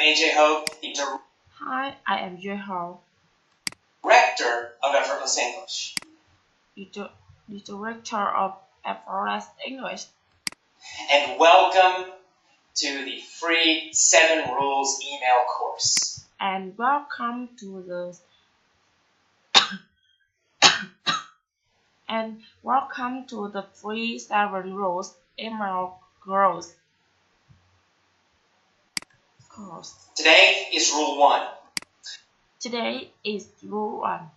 AJ Hoge, the Hi, I am Hoge, Director of Effortless English. the Director of Effortless English. And welcome to the free 7 Rules email course. And welcome to the free 7 Rules email course. Today is Rule 1. Today is Rule 1.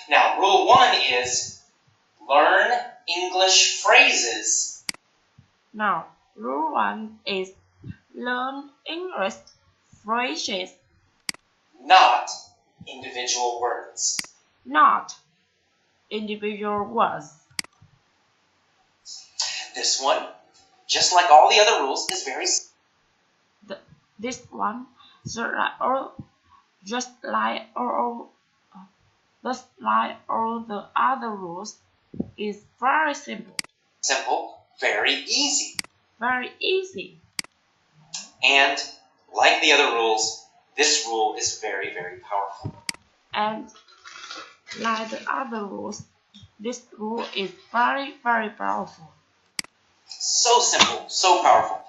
Now, Rule 1 is learn English phrases. Now, Rule 1 is learn English phrases, not individual words. not individual words. This one, just like all the other rules, is very This one, just like all the other rules, is very simple. Simple, very easy. Very easy. And like the other rules, this rule is very, very powerful. And like the other rules, this rule is very, very powerful. So simple, so powerful.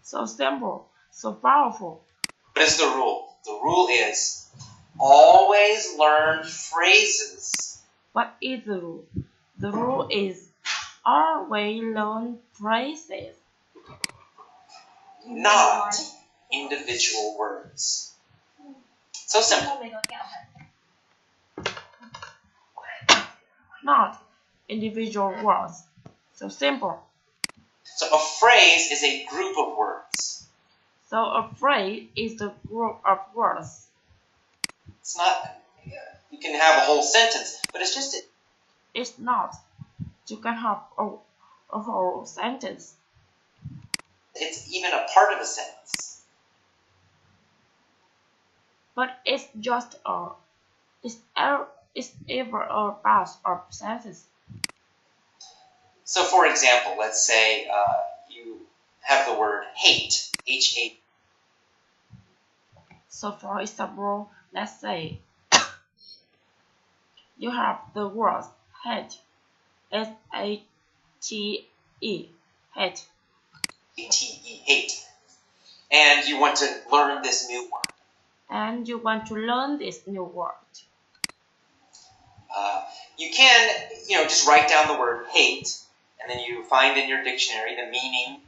So simple, so powerful. What is the rule? The rule is always learn phrases. What is the rule? The rule is always learn phrases, not individual words. So simple. not individual words. So simple. So a phrase is a group of words. So a phrase is a group of words. It's not, you can have a whole sentence, but it's just It's not. You can have a whole sentence. It's even a part of a sentence. But it's just it's ever a part of sentence. So for example, let's say you have the word hate, H-A. So for example, let's say you have the word hate, S-A-T-E, hate. A-T-E, hate. And you want to learn this new word. And you want to learn this new word. You can, just write down the word hate, and then you find in your dictionary the meaning,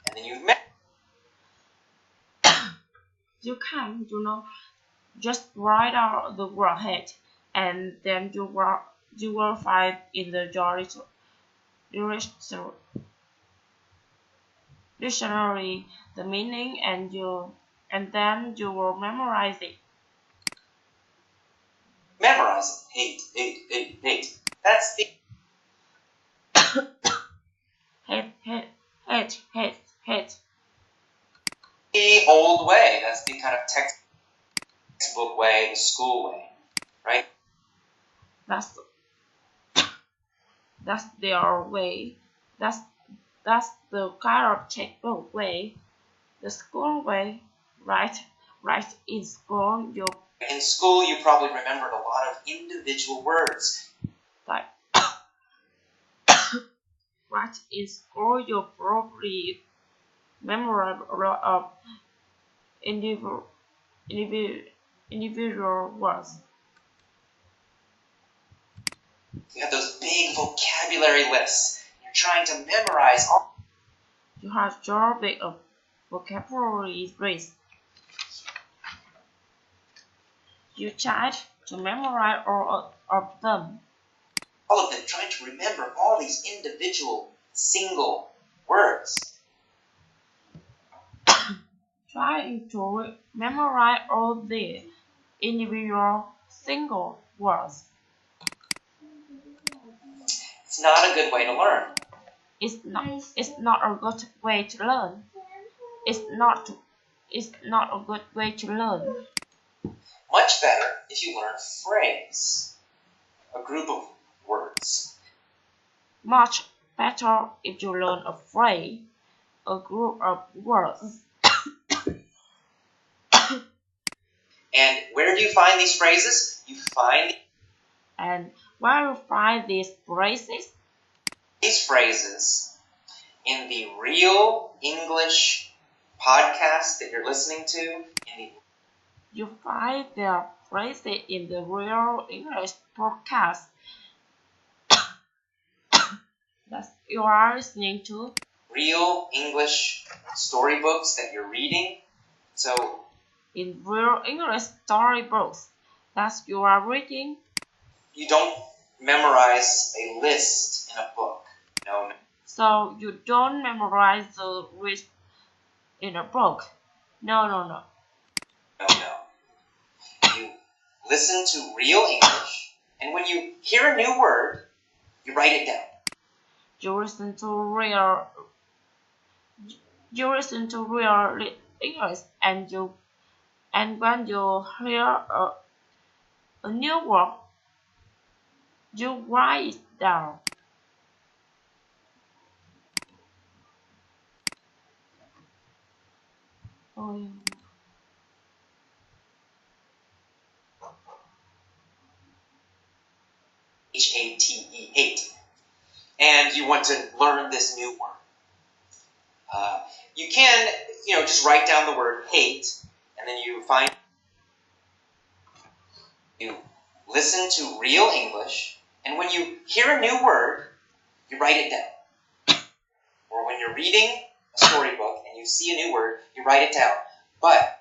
and then you You can, just write out the word hate, and then you will find in the dictionary the meaning, and then you will memorize it. memorize it. Hate. That's the Hate. the old way. That's the kind of textbook way, the school way, right? That's their way. That's the kind of textbook way. The school way, right? In school, In school, you probably remembered a lot of individual words. like right in school, you probably memorize a lot of individual words. You have those big vocabulary lists. You're trying to memorize all. You have your big vocabulary list. You try to memorize all of them. All of them, trying to remember all these individual single words. Trying to memorize all the individual single words. It's not a good way to learn. It's not a good way to learn. It's not a good way to learn. Much better if you learn a phrase, a group of words. Much better if you learn a phrase, a group of words. And where do you find these phrases? You find And where you find these phrases? these phrases in the Real English podcast that you're listening to. You find their phrases in the Real English podcast that you are listening to. Real English storybooks that you're reading. So in Real English storybooks that you are reading. You don't memorize a list in a book. No. So you don't memorize the list in a book. No. No. You listen to Real English, and when you hear a new word, you write it down. You listen to real English, and when you hear a new word, you write it down. H-A-T-E, hate. And you want to learn this new word. You can, just write down the word hate, and then you listen to Real English, and when you hear a new word, you write it down. Or when you're reading a storybook and you see a new word, you write it down. But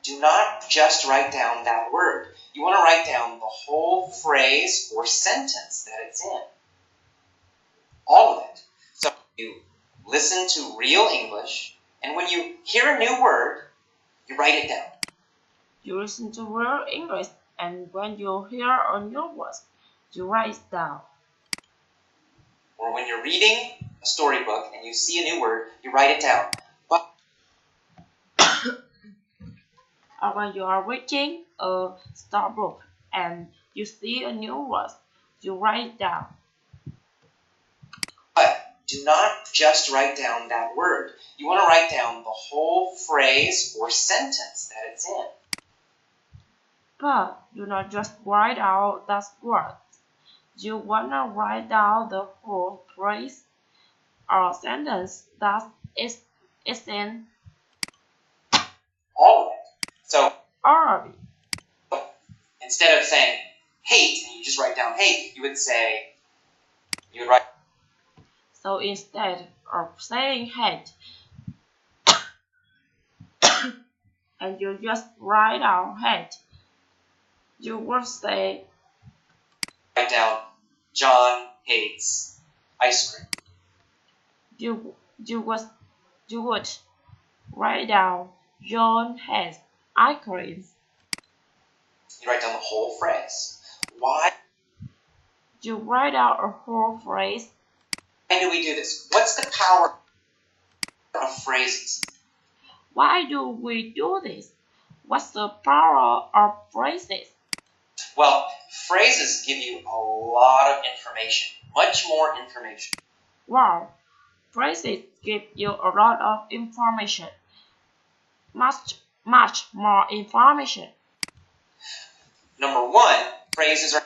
do not just write down that word. You want to write down the whole phrase or sentence that it's in. All of it. So you listen to Real English, and when you hear a new word, you write it down. You listen to Real English, and when you hear a new word, you write it down. Or when you're reading a storybook and you see a new word, you write it down. But or when you are reading a storybook and you see a new word, you write it down. But do not just write down that word. You want to write down the whole phrase or sentence that it's in. But do not just write out that word. You want to write down the whole phrase or sentence that is in. All of it. So All of it. Instead of saying hate, and you just write down hate, you would write. So instead of saying hate, and you just write down hate, you would say, write down John hates ice cream. You would write down John hates ice cream. You write down the whole phrase. Why? You write out a whole phrase. Why do we do this? What's the power of phrases? Why do we do this? What's the power of phrases? Well, phrases give you a lot of information, much more information. Wow, phrases give you a lot of information, much more information. Number one, phrases are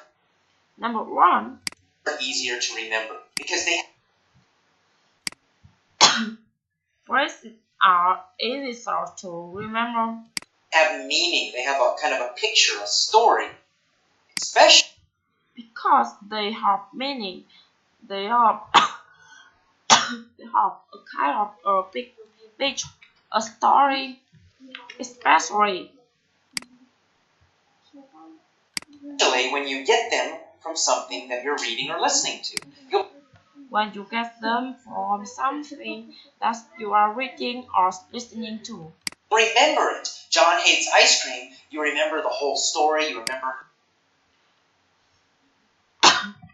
easier to remember because they phrases are easier to remember. Have meaning. They have a kind of a picture, a story, especially because they have meaning. They have a kind of a big picture, a story, especially when you get them from something that you're reading or listening to. When you get them from something that you are reading or listening to. Remember it. John hates ice cream. You remember the whole story. You remember.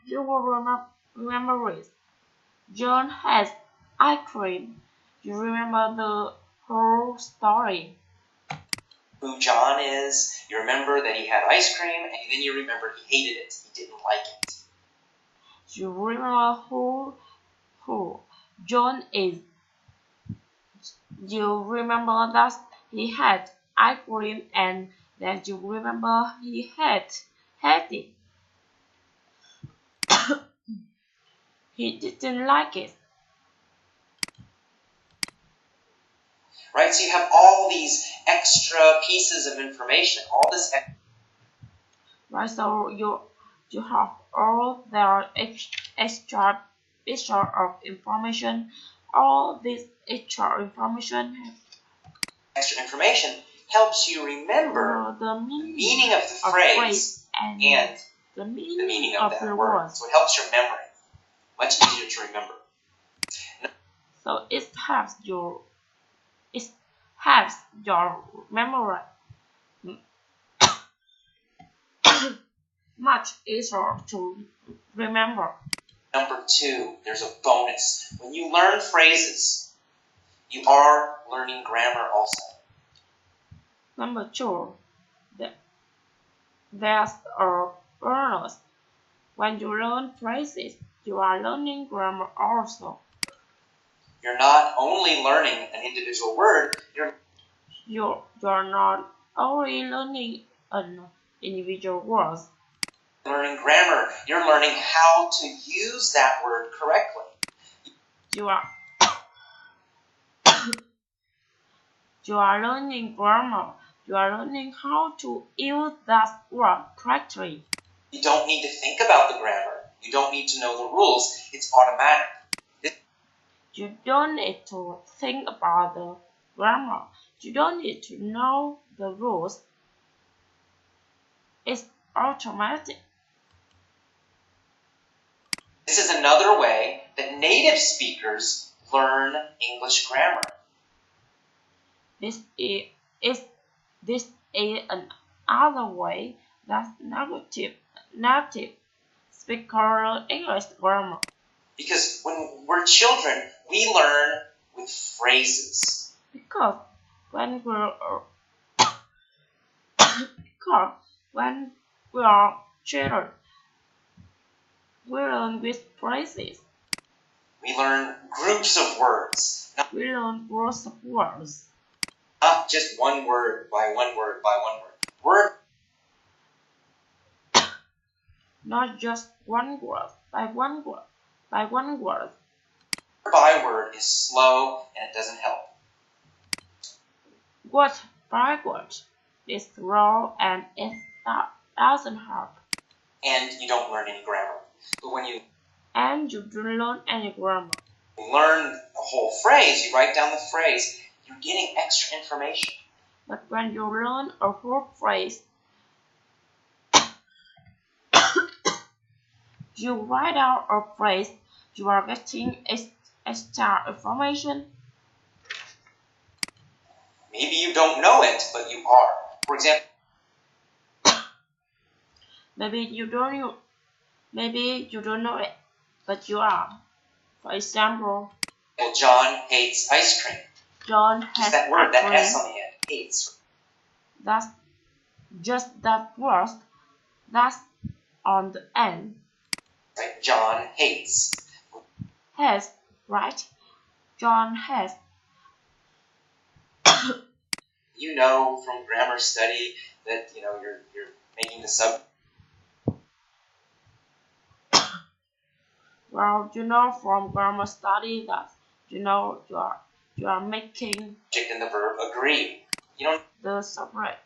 You will remember it. John hates ice cream. You remember the whole story. who John is. You remember that he had ice cream, and then you remember he hated it. He didn't like it. You remember who John is. You remember that he had ice cream and then you remember he had it. He didn't like it. Right? So you have all these extra pieces of information, all this Right, so you have all the extra of information. All this extra information helps you remember the meaning of the phrase and the the meaning of that the word. words. So it helps your memory. Much easier to remember. So it helps your memory much easier to remember. Number 2, there's a bonus. When you learn phrases, you are learning grammar also. Number 2, there's a bonus. When you learn phrases, you are learning grammar also. You're not only learning an individual word, you're not only learning an individual word. Learning grammar. You're learning how to use that word correctly. You are learning grammar. You are learning how to use that word correctly. You don't need to think about the grammar. You don't need to know the rules. It's automatic. You don't need to think about the grammar. You don't need to know the rules. It's automatic. This is another way that native speakers learn English grammar. This is another way that native speakers English grammar. Because when we're children, we learn with phrases. Because when we are children, we learn with phrases. We learn groups of words. We learn groups of words. Not just one word by one word by one word. Not just one word by one word by one word. Word by word is slow and it doesn't help. Word by word is slow and it doesn't help. And you don't learn any grammar. But when you don't learn any grammar. Learn a whole phrase, you write down the phrase, you're getting extra information. But when you learn a whole phrase, you write out a phrase, you are getting extra information. Maybe you don't know it, but you are. For example, maybe you don't know it, but you are. For example, John hates ice cream. John hates that word, ice cream. that S on the end, hates. That's just that word. That's on the end. Right? John hates. Has, right? John has. You know from grammar study that you're making the sub. Well, you know from grammar study that you are making subject and the verb agree. You don't the subject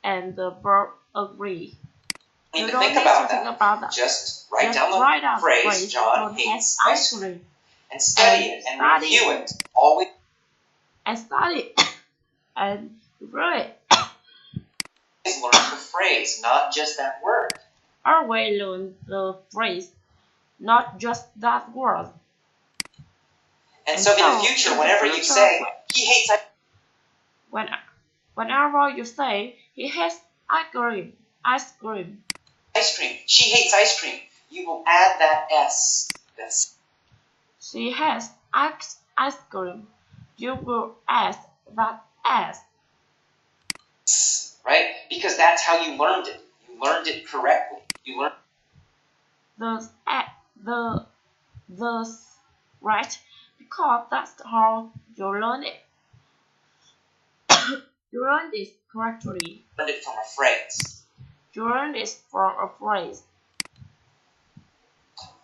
and the verb agree. need to think about that. Just write down the phrase John hates ice cream and study it and review it. Always and study and review it. Learn the phrase, not just that word. Always learn the phrase, not just that word. And so in the future, whenever you say, he hates whenever you say, he hates ice cream. Ice cream. She hates ice cream. You will add that S. She has ice cream. You will add that S. Because that's how you learned it. You learned it correctly. You learned the right, because that's how you learn it. You learned it correctly. Learned it from a phrase. You learned it from a phrase.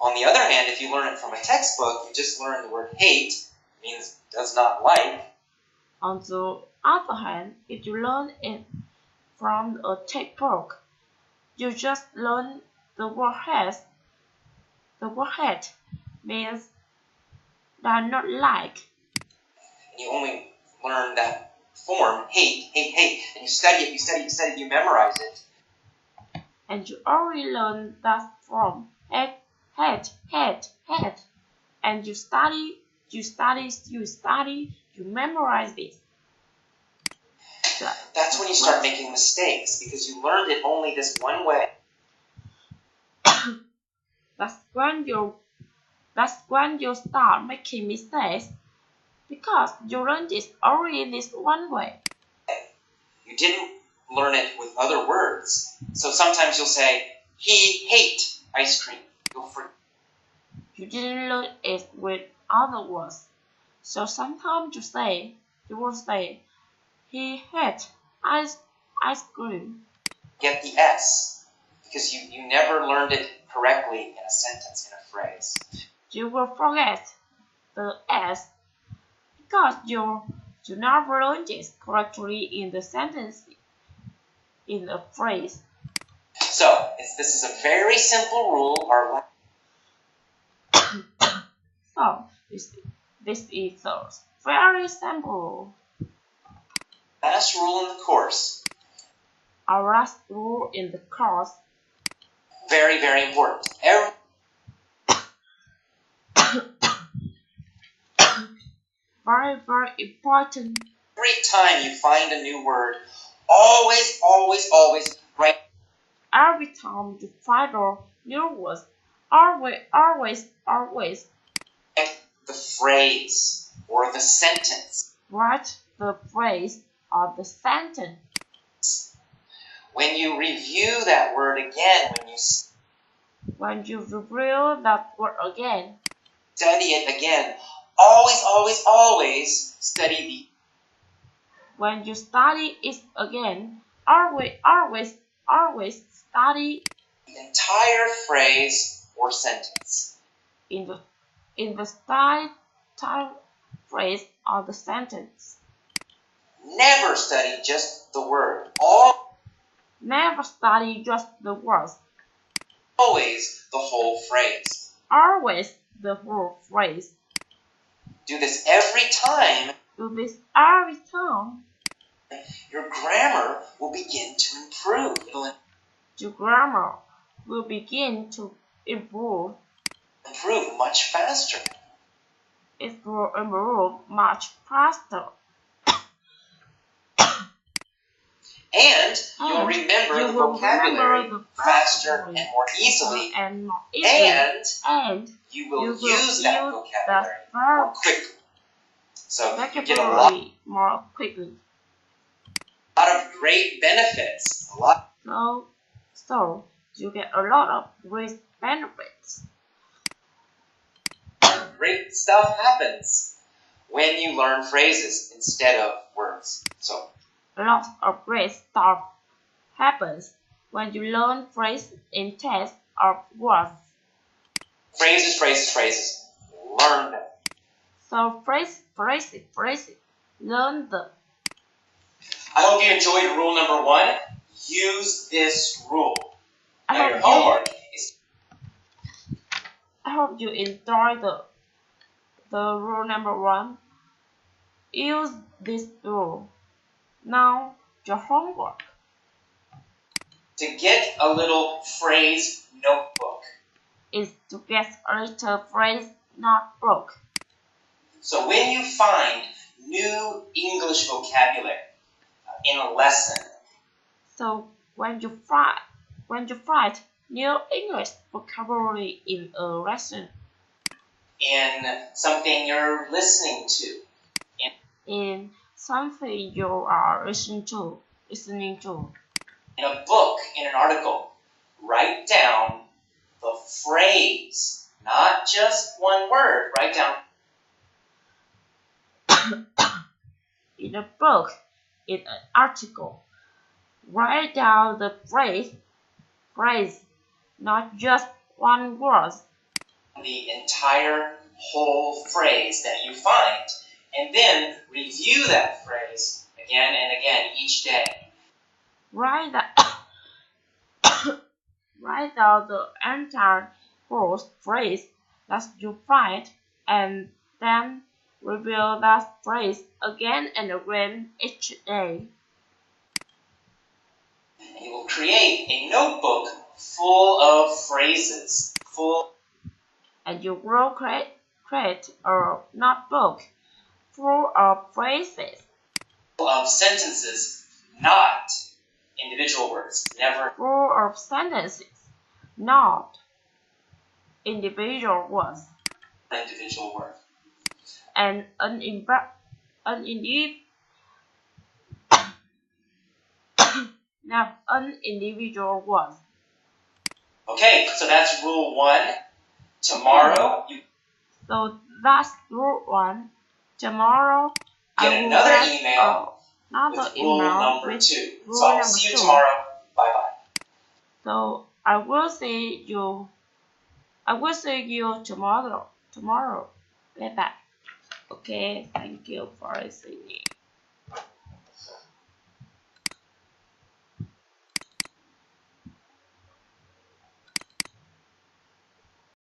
On the other hand, if you learn it from a textbook, you just learn the word hate, means does not like. On the other hand, if you learn it from a textbook, you just learn the word hate. The word hate means does not like. And you only learn that form, hate, hate, hate. And you study it, you study it, you study it, you memorize it. And you already learn that form, hate, hate, hate, hate. And you study, you memorize it. That's when you start making mistakes, because you learned it only this one way. That's when you start making mistakes, because you learned it only this one way. You didn't learn it with other words. So sometimes you'll say, he hate ice cream. You didn't learn it with other words. So sometimes you will say, he hate ice cream. Get the S, because you never learned it correctly in a sentence, in a phrase. You will forget the S, because you never learned it correctly in the sentence, in a phrase. So, this is a very simple rule. So, this is a very simple rule. Last rule in the course. Our last rule in the course. Very, very important. Very, very important. Every time you find a new word, always, always, always write. Every time you find a new word, always write the phrase or the sentence. Write the phrase or the sentence. When you review that word again, when you review that word again, study it again. Always, always, always study the. When you study it again, always study the entire phrase or sentence. In the entire phrase or the sentence. Never study just the word. Never study just the words. Always the whole phrase. Always the whole phrase. Do this every time. Do this every time. Your grammar will begin to improve. Your grammar will begin to improve. Improve much faster. It will improve much faster. And you'll remember the vocabulary faster and more easily. And you will use that vocabulary more quickly. So you get a lot more quickly. A lot of great benefits. So you get a lot of great benefits. Great stuff happens when you learn phrases instead of words. So a lot of great stuff happens when you learn phrases instead of words. Phrases, phrases, phrases. Learn them. So phrases. Learn them. I hope you enjoyed rule number 1. Use this rule. Now your homework is. I hope you enjoyed the rule number 1. Use this rule. Now your homework. To get a little phrase notebook. Is to get a little phrase notebook. So when you find new English vocabulary in a lesson. So when you find new English vocabulary in a lesson. In something you're listening to. In something you are listening to. In a book, in an article, write down the phrase, not just one word. Write down. In a book, in an article, write down the phrase, not just one word. The entire whole phrase that you find, and then review that phrase again and again each day. Write down the entire phrase that you find, and then review that phrase again and again each day. You will create a notebook full of phrases, and you will create a notebook full of phrases, of sentences, not individual words. Never full of sentences, not individual words, individual word. and not unindividual words. Okay, so that's rule 1. Tomorrow, you So that's rule 1. Tomorrow, get I will another get email another with rule email number with 2. rule So I'll number see you 2. tomorrow. Bye-bye. So I will see you tomorrow. Bye bye. Okay, thank you for listening.